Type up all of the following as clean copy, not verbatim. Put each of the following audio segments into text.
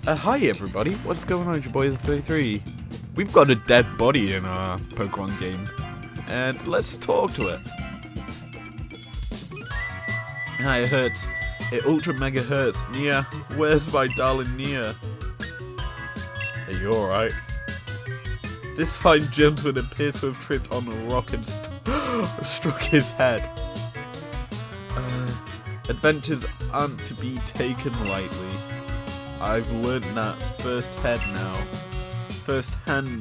Hi everybody, what's going on? It's your boy the 33. We've got a dead body in our Pokemon game, and let's talk to it. Hi, it hurts. It ultra mega hurts. Nia, where's my darling Nia? Are you alright? This fine gentleman appears to have tripped on a rock and struck his head. Adventures aren't to be taken lightly. I've learned that firsthand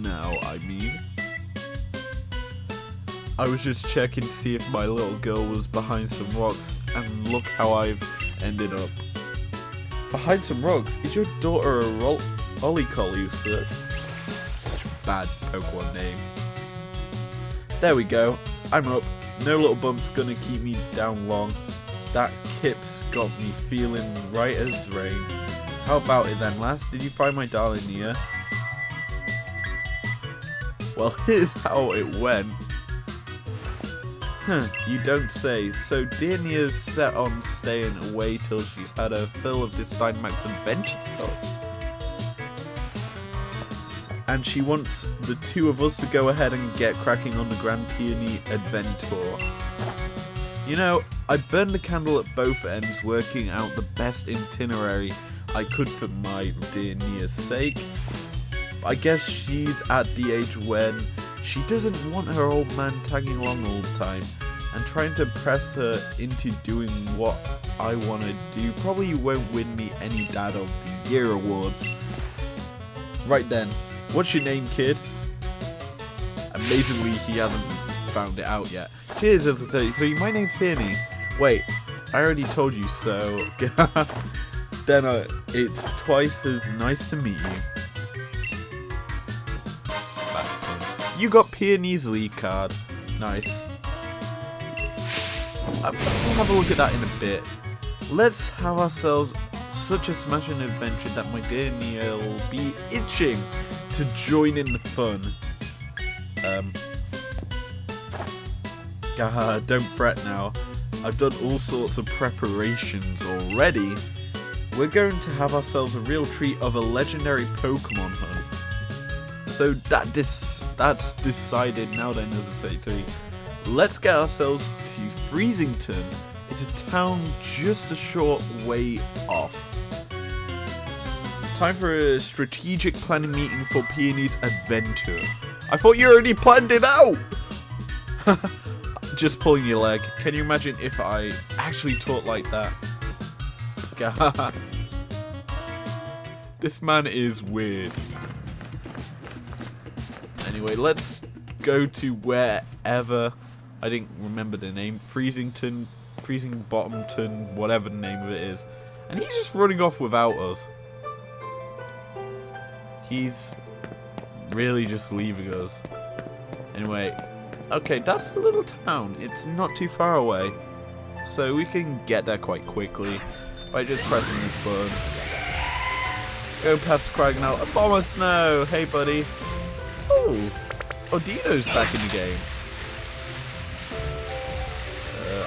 now, I mean. I was just checking to see if my little girl was behind some rocks, and look how I've ended up. Behind some rocks? Is your daughter a Ollie-Collie, sir? Such a bad Pokemon name. There we go. I'm up. No little bump's gonna keep me down long. That kip's got me feeling right as rain. How about it then, lass? Did you find my darling Nia? Well, here's how it went. You don't say. So dear Nia's set on staying away till she's had her fill of this Dynamax adventure stuff. And she wants the two of us to go ahead and get cracking on the Grand Peony Adventure. You know, I burned the candle at both ends, working out the best itinerary I could for my dear Nia's sake. I guess she's at the age when she doesn't want her old man tagging along all the time, and trying to press her into doing what I want to do probably won't win me any Dad of the Year awards. Right then, what's your name, kid? Amazingly, he hasn't found it out yet. Cheers, Little 33. My name's Peony. Wait, I already told you so. Then it's twice as nice to meet you. You got Peony's lead card. Nice. We'll have a look at that in a bit. Let's have ourselves such a smashing adventure that my dear Nia will be itching to join in the fun. Don't fret now. I've done all sorts of preparations already. We're going to have ourselves a real treat of a legendary Pokemon hunt. So that's decided now then, as I say, 3. Let's get ourselves to Freezington. It's a town just a short way off. Time for a strategic planning meeting for Peony's adventure. I thought you already planned it out! Just pulling your leg. Can you imagine if I actually talked like that? God. This man is weird. Anyway, let's go to wherever. I didn't remember the name. Freezington, Freezing Bottomton, whatever the name of it is. And he's just running off without us. He's really just leaving us. Anyway, okay, that's the little town. It's not too far away. So we can get there quite quickly by just pressing this button. Go past the crag now. A bomb of snow! Hey, buddy. Oh, Dino's back in the game.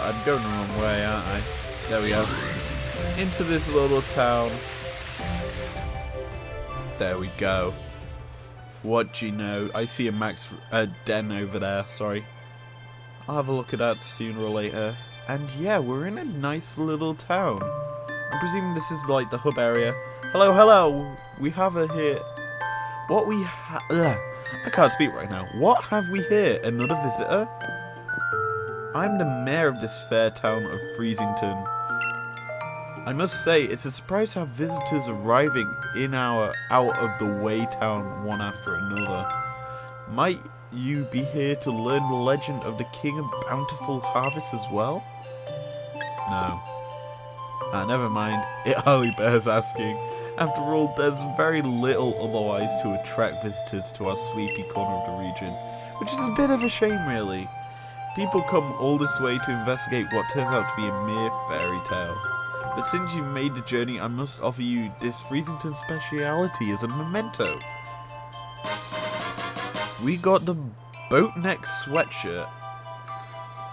I'm going the wrong way, aren't I? There we go. Into this little town. There we go. What do you know? I see a den over there, sorry. I'll have a look at that sooner or later. And yeah, we're in a nice little town. I'm presuming this is like the hub area. Hello, hello! We have her here. What we have... I can't speak right now. What have we here? Another visitor? I'm the mayor of this fair town of Freezington. I must say, it's a surprise to have visitors arriving in our out-of-the-way town one after another. Might you be here to learn the legend of the King of Bountiful Harvest as well? No. Never mind. It hardly bears asking. After all, there's very little otherwise to attract visitors to our sleepy corner of the region, which is a bit of a shame, really. People come all this way to investigate what turns out to be a mere fairy tale. But since you made the journey, I must offer you this Freezington speciality as a memento. We got the boatneck sweatshirt.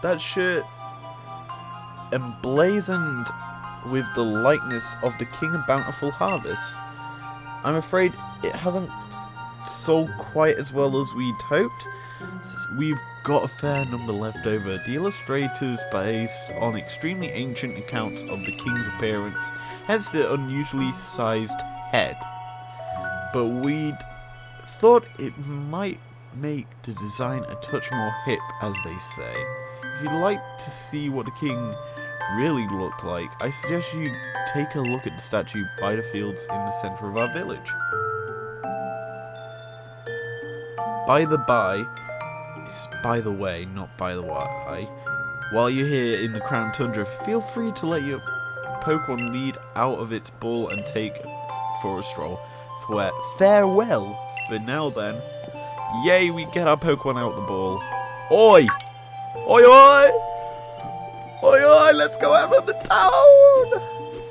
That shirt emblazoned with the likeness of the King of Bountiful Harvest. I'm afraid it hasn't sold quite as well as we'd hoped. We've got a fair number left over. The illustrator's based on extremely ancient accounts of the king's appearance, hence the unusually sized head. But we'd thought it might make the design a touch more hip, as they say. If you'd like to see what the king really looked like, I suggest you take a look at the statue by the fields in the centre of our village. By the by, it's by the way, not by the way. While you're here in the Crown Tundra, feel free to let your Pokemon lead out of its ball and take for a stroll. Farewell for now then. Yay, we get our Pokemon out the ball. Oi! Oi oi! Oi oi, let's go out of the town!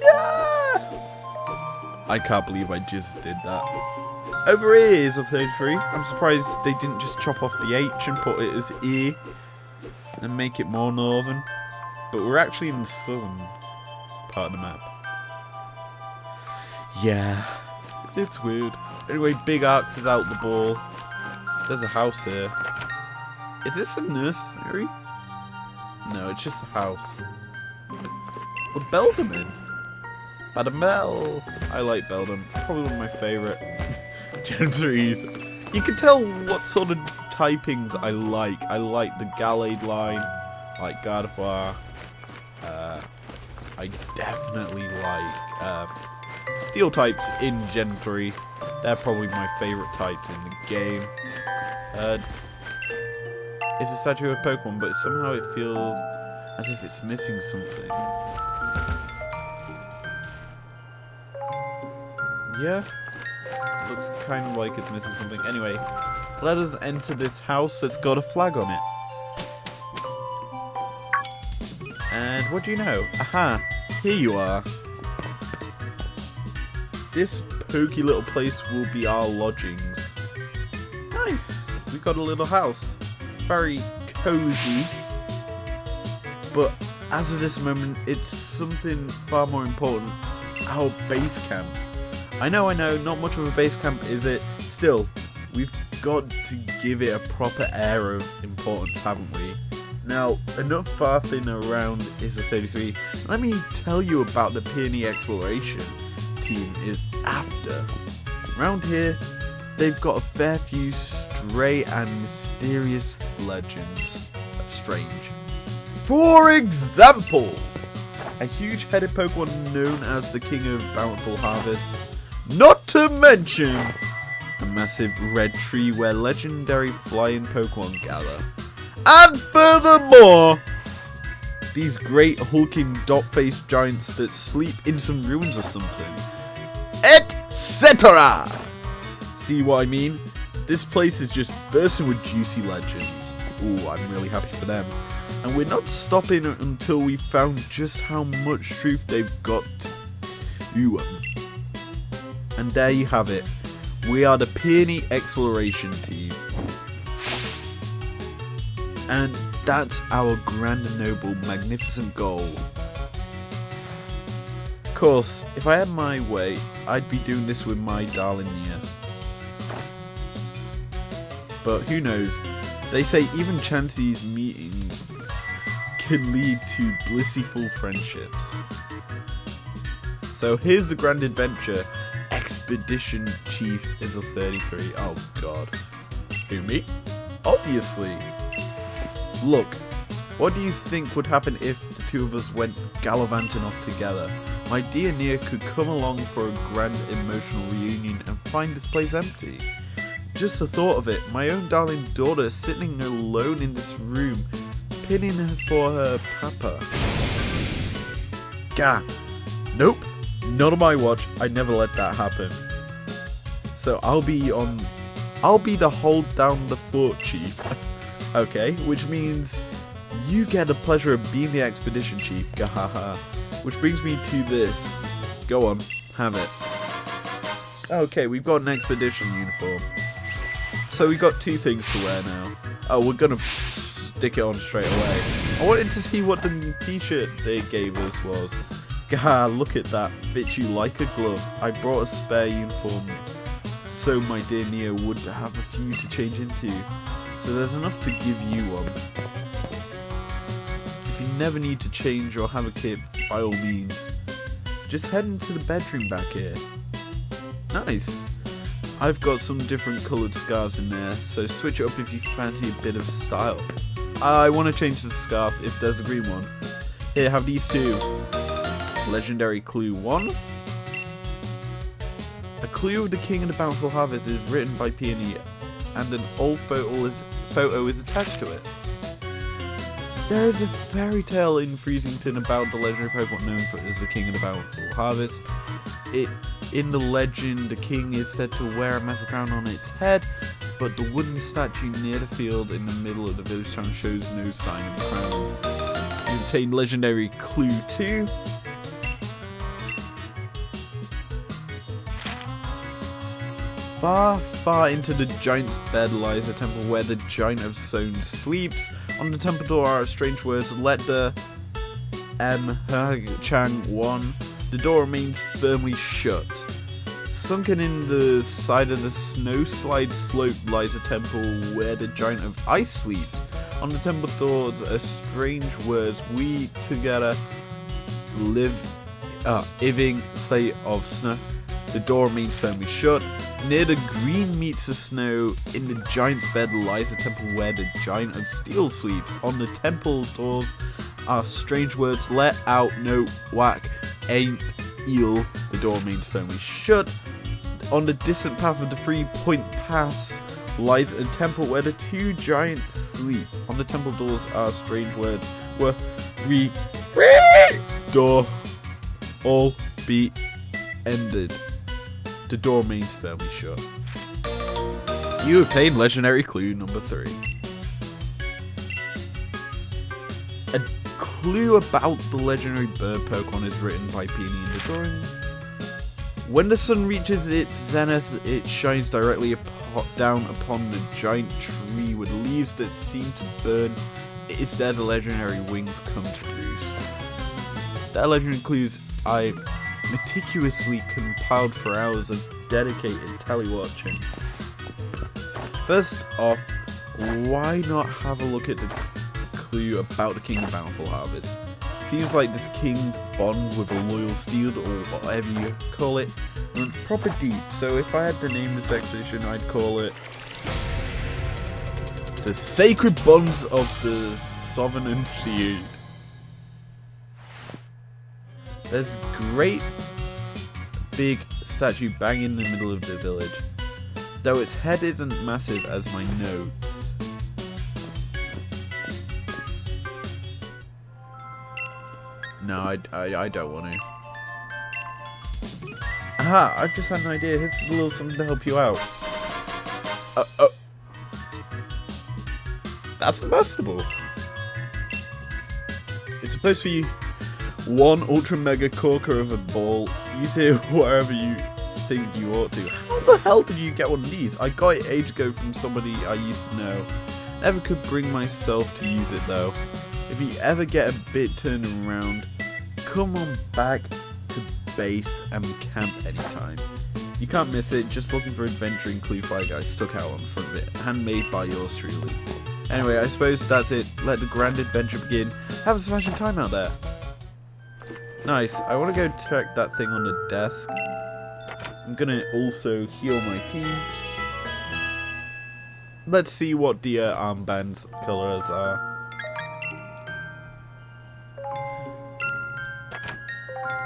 Yeah! I can't believe I just did that. Over here is a 33. I'm surprised they didn't just chop off the H and put it as E and make it more northern. But we're actually in the southern part of the map. Yeah, it's weird. Anyway, Big Arx is out the ball. There's a house here. Is this a nursery? No, it's just a house. We're Beldum in. Badamel. I like Beldum. Probably one of my favourite Gen 3s. You can tell what sort of typings I like. I like the Gallade line. I like Gardevoir. I definitely like Steel types in Gen 3. They're probably my favourite types in the game. It's a statue of Pokemon, but somehow it feels as if it's missing something. Yeah, looks kind of like it's missing something. Anyway, let us enter this house that's got a flag on it. And what do you know? Aha, here you are. This pokey little place will be our lodgings. Nice, we've got a little house. Very cozy. But as of this moment, it's something far more important. Our base camp. I know, not much of a base camp, is it? Still, we've got to give it a proper air of importance, haven't we? Now, enough faffing around is a 33. Let me tell you about the Peony Exploration team is after. Around here, they've got a fair few stray and mysterious legends. That's strange. For example, a huge-headed Pokemon known as the King of Bountiful Harvest. Not to mention the massive red tree where legendary flying Pokemon gather. And furthermore, these great hulking dot-faced giants that sleep in some ruins or something. Etc. See what I mean? This place is just bursting with juicy legends. Ooh, I'm really happy for them. And we're not stopping until we've found just how much truth they've got to And there you have it. We are the Peony Exploration team. And that's our grand and noble, magnificent goal. Of course, if I had my way, I'd be doing this with my darling Nia. But who knows? They say even Chansey's meetings can lead to blissful friendships. So here's the grand adventure. Expedition Chief is a 33. Oh god. Who, me? Obviously. Look, what do you think would happen if the two of us went gallivanting off together? My dear Nia could come along for a grand emotional reunion and find this place empty. Just the thought of it, my own darling daughter sitting alone in this room, pinning her for her papa. Gah. Nope, not on my watch. I'd never let that happen. So I'll be the hold down the fort chief. Okay, which means you get the pleasure of being the expedition chief. Gahaha. Which brings me to this. Go on, have it. Okay, we've got an expedition uniform. So we got two things to wear now. Oh, we're gonna stick it on straight away. I wanted to see what the t-shirt they gave us was. Gah, look at that. Fits you like a glove. I brought a spare uniform so my dear Neo would have a few to change into. So there's enough to give you one. If you never need to change or have a kit, by all means, just head into the bedroom back here. Nice. I've got some different coloured scarves in there, so switch it up if you fancy a bit of style. I want to change the scarf if there's a green one. Here, have these two. Legendary Clue 1. A clue of the King and the Bountiful Harvest is written by Peony, and an old photo is attached to it. There is a fairy tale in Freezington about the legendary Pokemon known as the King of the Bountiful Harvest. In the legend, the king is said to wear a massive crown on its head, but the wooden statue near the field in the middle of the village town shows no sign of the crown. You obtain legendary Clue 2. Far, far into the giant's bed lies a temple where the giant of stone sleeps. On the temple door are strange words, let the Chang 1. The door remains firmly shut. Sunken in the side of the snowslide slope lies a temple where the giant of ice sleeps. On the temple doors are strange words, we together live living state of snow. The door remains firmly shut. Near the green meets the snow, in the giant's bed lies a temple where the giant of steel sleeps. On the temple doors are strange words, let out, no, whack, ain't, eel. The door remains firmly shut. On the distant path of the 3-point pass lies a temple where the two giants sleep. On the temple doors are strange words, were door all be ended. The door remains firmly shut. You obtain legendary clue number 3. A clue about the legendary bird Pokemon is written by Peony in the drawing. When the sun reaches its zenith, it shines directly down upon the giant tree with leaves that seem to burn. It's there the legendary wings come to roost. That legendary clues I meticulously compiled for hours of dedicated telewatching. First off, why not have a look at the clue about the King of Bountiful Harvest? Seems like this king's bond with a loyal steed, or whatever you call it, runs proper deep. So if I had to name this expedition, I'd call it The Sacred Bonds of the Sovereign Steed. There's a great big statue bang in the middle of the village, though its head isn't massive as my notes. No, I don't want to. Aha, I've just had an idea. Here's a little something to help you out. That's impossible. It's supposed to be one ultra mega corker of a ball. Use it wherever you think you ought to. How the hell did you get one of these? I got it ages ago from somebody I used to know. Never could bring myself to use it though. If you ever get a bit turned around, come on back to base and camp anytime. You can't miss it, just looking for adventuring clue flag I stuck out on the front of it, handmade by yours truly. Anyway, I suppose that's it. Let the grand adventure begin. Have a smashing time out there. Nice. I want to go check that thing on the desk. I'm gonna also heal my team. Let's see what the armband's colors are.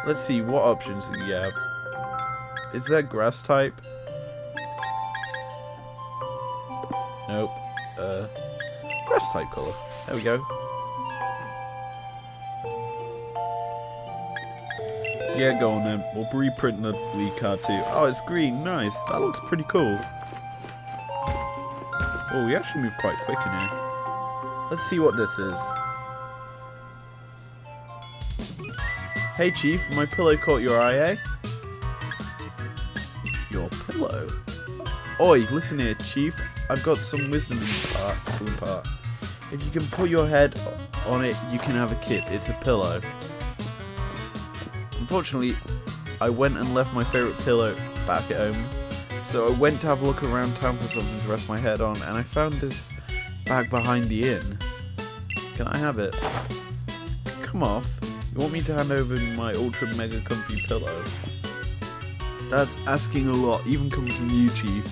Let's see, what options do you have? Is that grass type? Nope. Grass type color. There we go. Yeah, go on then. We'll reprint the lead card too. Oh, it's green. Nice. That looks pretty cool. Oh, we actually move quite quick in here. Let's see what this is. Hey Chief, my pillow caught your eye, eh? Your pillow? Oi, listen here, Chief. I've got some wisdom to impart. If you can put your head on it, you can have a kit. It's a pillow. Unfortunately, I went and left my favourite pillow back at home. So I went to have a look around town for something to rest my head on, and I found this bag behind the inn. Can I have it? Come off. You want me to hand over my ultra mega comfy pillow? That's asking a lot, even coming from you, Chief.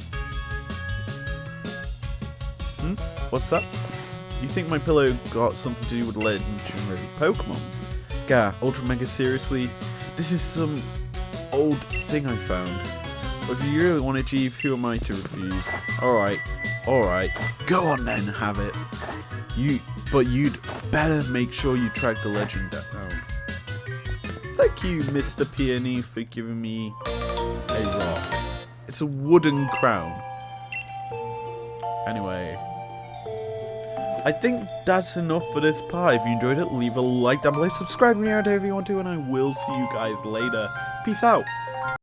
What's that? You think my pillow got something to do with legendary Pokemon? Gah, ultra mega seriously? This is some old thing I found. But if you really want it, Chief, who am I to refuse? Alright, go on then, have it. But you'd better make sure you track the legend down. Thank you, Mr. Peony, for giving me a rock. It's a wooden crown. Anyway, I think that's enough for this part. If you enjoyed it, leave a like down below, subscribe me out if you want to, and I will see you guys later. Peace out.